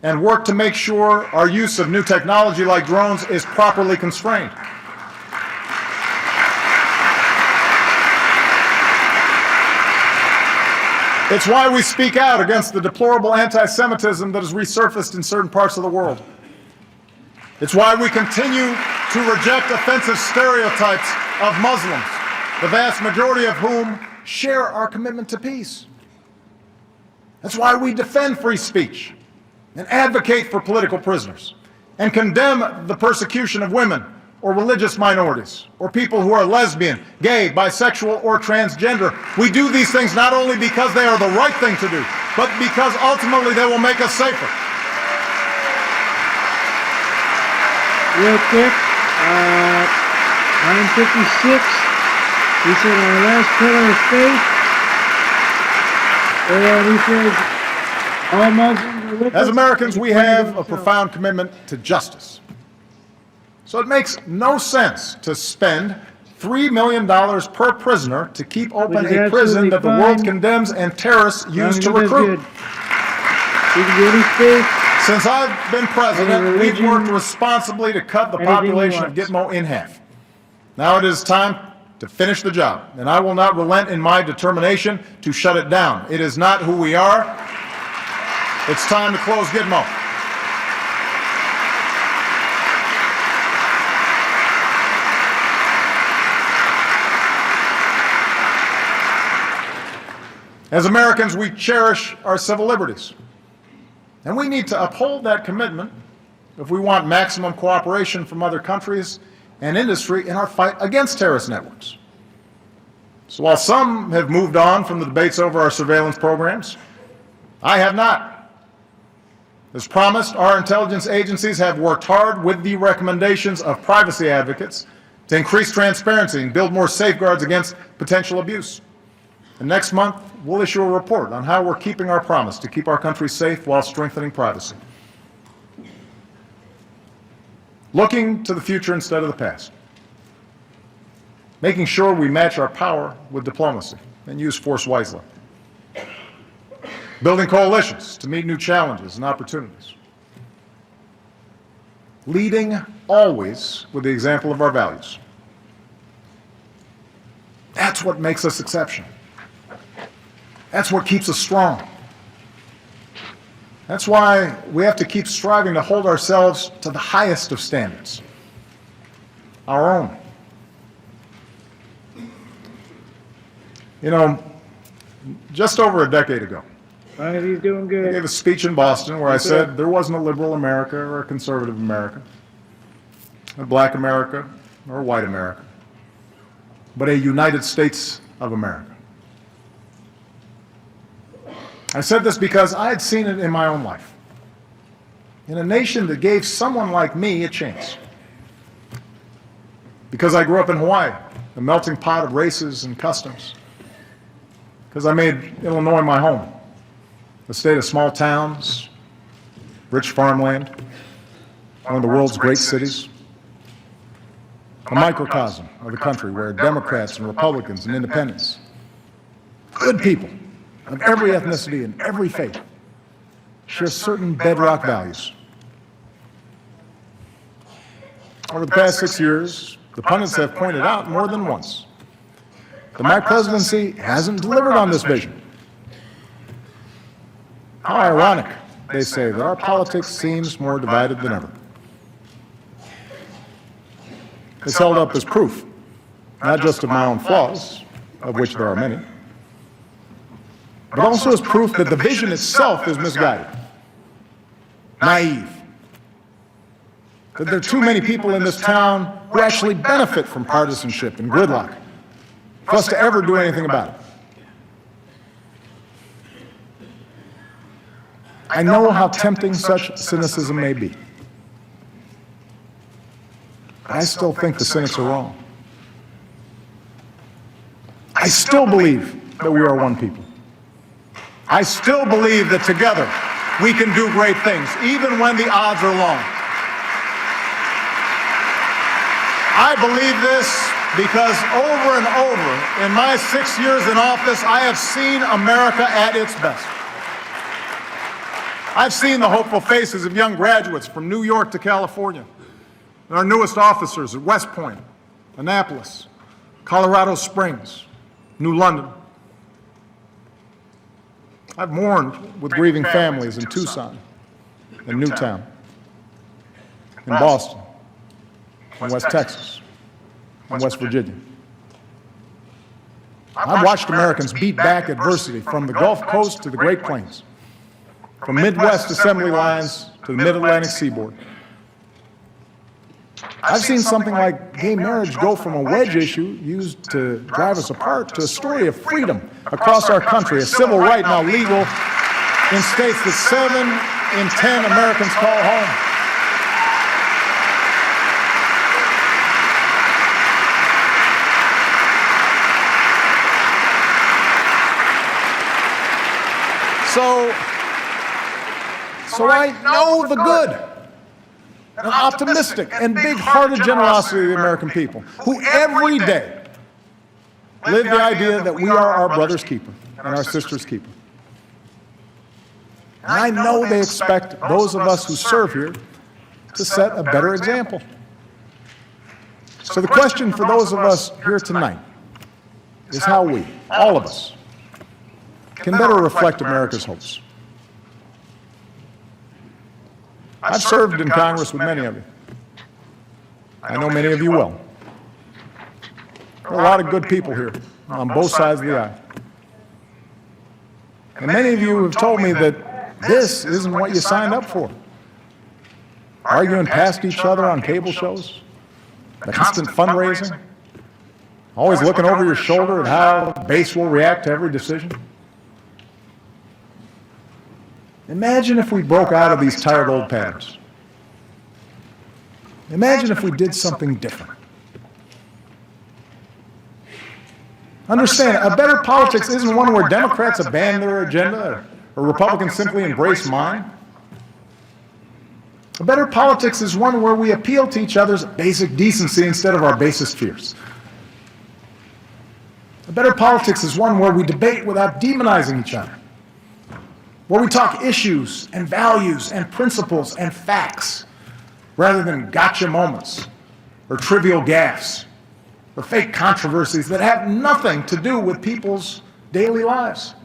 and worked to make sure our use of new technology like drones is properly constrained. It's why we speak out against the deplorable anti-Semitism that has resurfaced in certain parts of the world. It's why we continue to reject offensive stereotypes of Muslims, the vast majority of whom share our commitment to peace. That's why we defend free speech and advocate for political prisoners and condemn the persecution of women or religious minorities or people who are lesbian, gay, bisexual, or transgender. We do these things not only because they are the right thing to do, but because ultimately they will make us safer. Real quick, 9:56. He said our last pillar of faith, and he says all Muslims are with us. As Americans, we have a profound commitment to justice. So it makes no sense to spend $3 million per prisoner to keep open a prison that the world condemns and terrorists use to recruit. Since I've been president, we've worked responsibly to cut the population of Gitmo in half. Now it is time to finish the job, and I will not relent in my determination to shut it down. It is not who we are. It's time to close Gitmo. As Americans, we cherish our civil liberties, and we need to uphold that commitment if we want maximum cooperation from other countries and industry in our fight against terrorist networks. So while some have moved on from the debates over our surveillance programs, I have not. As promised, our intelligence agencies have worked hard with the recommendations of privacy advocates to increase transparency and build more safeguards against potential abuse. And next month, we'll issue a report on how we're keeping our promise to keep our country safe while strengthening privacy. Looking to the future instead of the past. Making sure we match our power with diplomacy and use force wisely. Building coalitions to meet new challenges and opportunities. Leading always with the example of our values. That's what makes us exceptional. That's what keeps us strong. That's why we have to keep striving to hold ourselves to the highest of standards, our own. You know, just over a decade ago, As long as he's doing I good. gave a speech in Boston where I said there wasn't a liberal America or a conservative America, a black America or a white America, but a United States of America. I said this because I had seen it in my own life. In a nation that gave someone like me a chance. Because I grew up in Hawaii, a melting pot of races and customs. Because I made Illinois my home, a state of small towns, rich farmland, one of the world's great cities, a microcosm of the country where Democrats and Republicans and independents, good people of every ethnicity and every faith, share certain bedrock values. Over the past 6 years, the pundits have pointed out more than once that my presidency hasn't delivered on this vision. How ironic, they say, that our politics seems more divided than ever. It's held up as proof, not just of my own flaws, of which there are many, but also as proof that the vision itself is misguided, naive, that there are too many people in this town who actually benefit from partisanship and gridlock for us to ever do anything about it. I know how tempting such cynicism may be. But I still think the cynics are wrong. I still believe that we are one people. I still believe that together we can do great things, even when the odds are long. I believe this because over and over in my 6 years in office, I have seen America at its best. I've seen the hopeful faces of young graduates from New York to California, and our newest officers at West Point, Annapolis, Colorado Springs, New London. I've mourned with grieving families in Tucson, in Newtown, in Boston, in West Texas, in West Virginia. I've watched Americans beat back adversity from the Gulf Coast to the Great Plains, from Midwest assembly lines to the Mid-Atlantic seaboard. I've seen something like gay marriage go from a wedge issue used to drive us apart to a story of freedom across our country, a civil right now legal in states that 7 in 10 Americans call home. So I know the good and optimistic and big-hearted generosity of the American people, who every day live the idea that we are our brother's keeper and our sister's keeper. And I know they expect those of us who serve here to set a better example. So the question for those of us here tonight is how we, all of us, can better reflect America's hopes. I've served in Congress with many of you. I know many of you well. There are a lot of good people here on both sides of the aisle. And many of you have told me that this isn't what you signed up for. Arguing past each other on cable shows, the constant fundraising, always looking over your shoulder at how the base will react to every decision. Imagine if we broke out of these tired old patterns. Imagine if we did something different. Understand, a better politics isn't one where Democrats abandon their agenda or Republicans simply embrace mine. A better politics is one where we appeal to each other's basic decency instead of our basest fears. A better politics is one where we debate without demonizing each other, where we talk issues and values and principles and facts rather than gotcha moments or trivial gaffes or fake controversies that have nothing to do with people's daily lives.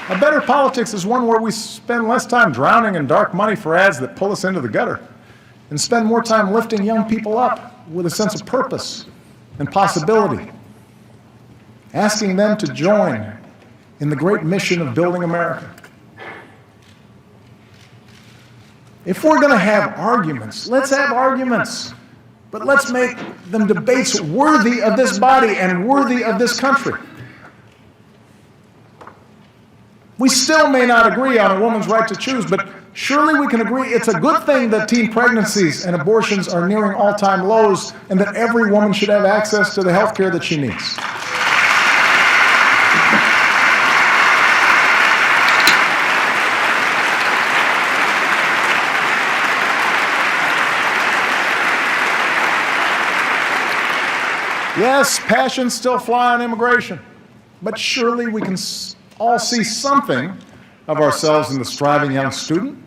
A A better politics is one where we spend less time drowning in dark money for ads that pull us into the gutter and spend more time lifting young people up with a sense of purpose and possibility, asking them to join in the great mission of building America. If we're going to have arguments, let's have arguments, but let's make them debates worthy of this body and worthy of this country. We still may not agree on a woman's right to choose, but surely we can agree it's a good thing that teen pregnancies and abortions are nearing all-time lows and that every woman should have access to the health care that she needs. Yes, passions still fly on immigration, but surely we can all see something of ourselves in the striving young student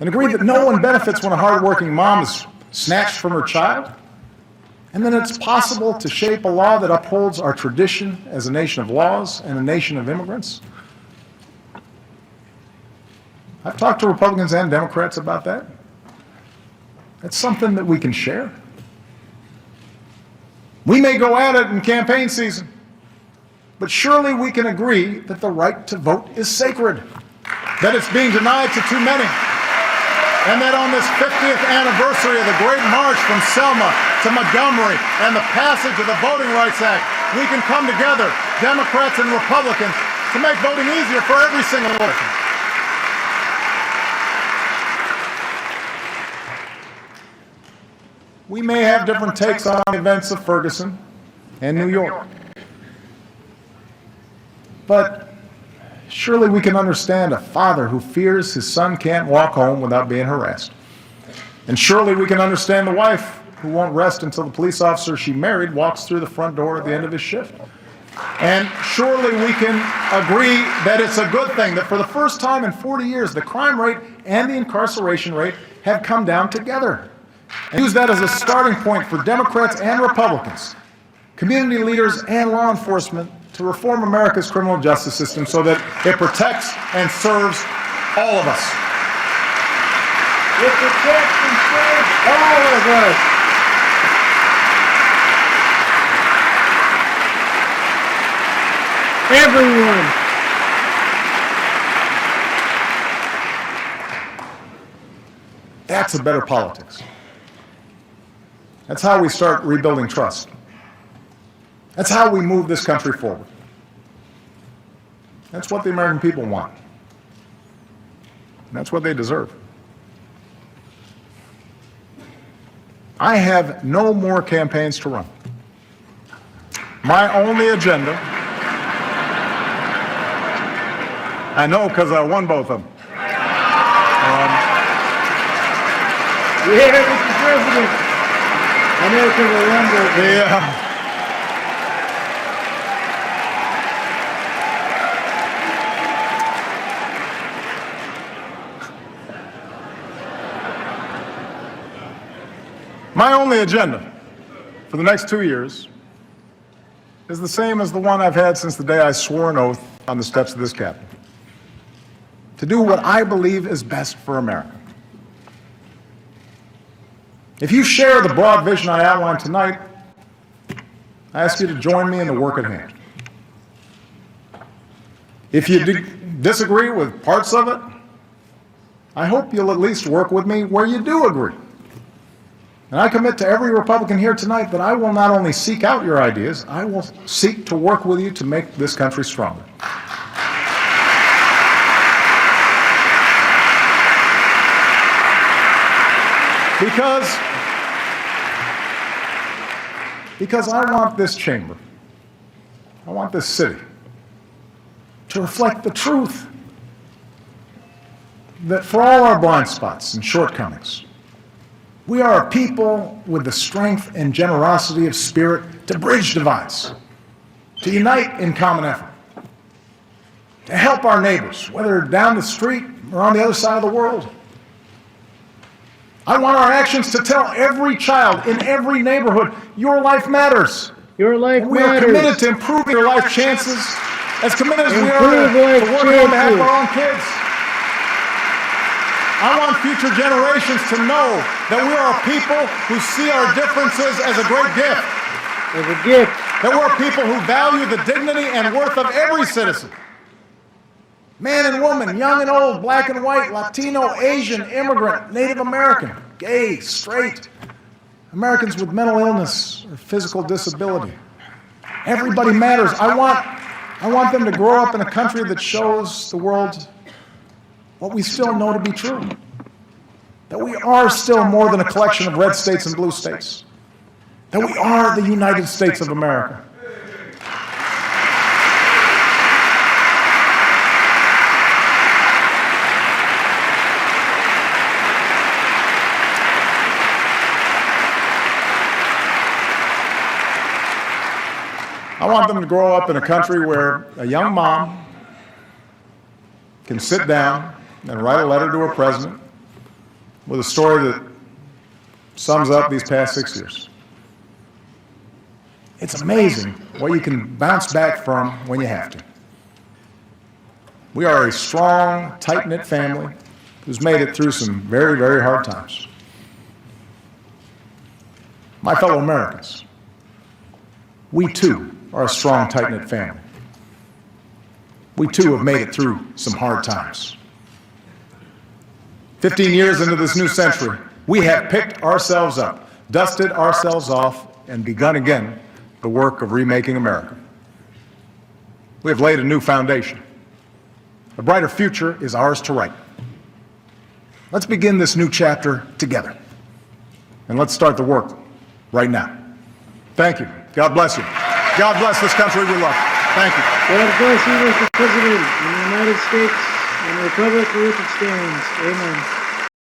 and agree that no one benefits when a hardworking mom is snatched from her child, and that it's possible to shape a law that upholds our tradition as a nation of laws and a nation of immigrants. I've talked to Republicans and Democrats about that. It's something that we can share. We may go at it in campaign season, but surely we can agree that the right to vote is sacred, that it's being denied to too many, and that on this 50th anniversary of the Great March from Selma to Montgomery and the passage of the Voting Rights Act, we can come together, Democrats and Republicans, to make voting easier for every single person. We may have different takes on the events of Ferguson and New York, but surely we can understand a father who fears his son can't walk home without being harassed. And surely we can understand the wife who won't rest until the police officer she married walks through the front door at the end of his shift. And surely we can agree that it's a good thing that for the first time in 40 years, the crime rate and the incarceration rate have come down together. And use that as a starting point for Democrats and Republicans, community leaders and law enforcement to reform America's criminal justice system so that it protects and serves all of us. It protects and serves all of us. Everyone. That's a better politics. That's how we start rebuilding trust. That's how we move this country forward. That's what the American people want. And that's what they deserve. I have no more campaigns to run. My only agenda, I know because I won both of them. Yeah, Mr. President. I know because I won both of them. Yeah. My only agenda for the next 2 years is the same as the one I've had since the day I swore an oath on the steps of this Capitol. To do what I believe is best for America. If you share the broad vision I outlined tonight, I ask you to join me in the work at hand. If you disagree with parts of it, I hope you'll at least work with me where you do agree. And I commit to every Republican here tonight that I will not only seek out your ideas, I will seek to work with you to make this country stronger. Because I want this chamber, I want this city to reflect the truth that for all our blind spots and shortcomings, we are a people with the strength and generosity of spirit to bridge divides, to unite in common effort, to help our neighbors, whether down the street or on the other side of the world. I want our actions to tell every child in every neighborhood, your life matters. Your life We are matters. committed to improving your life chances as committed as we are Improve to life working on behalf of choices. our own kids. I want future generations to know that we are a people who see our differences as a great gift, As a gift. that we're a people who value the dignity and worth of every citizen. Man and woman, young and old, black and white, Latino, Asian, immigrant, Native American, gay, straight, Americans with mental illness or physical disability. Everybody matters. I want them to grow up in a country that shows the world what we still know to be true. That we are still more than a collection of red states and blue states. That we are the United States of America. I want them to grow up in a country where a young mom can sit down and write a letter to her president with a story that sums up these past 6 years. It's amazing what you can bounce back from when you have to. We are a strong, tight-knit family who's made it through some very, very hard times. My fellow Americans, we too are a strong, tight-knit family. We too have made it through some hard times. 15 years into this new century, we have picked ourselves up, dusted ourselves off, and begun again the work of remaking America. We have laid a new foundation. A brighter future is ours to write. Let's begin this new chapter together. And let's start the work right now. Thank you. God bless you. God bless this country we love. Thank you. God bless you, Mr. President, in the United States and the Republic for which it stands. Amen.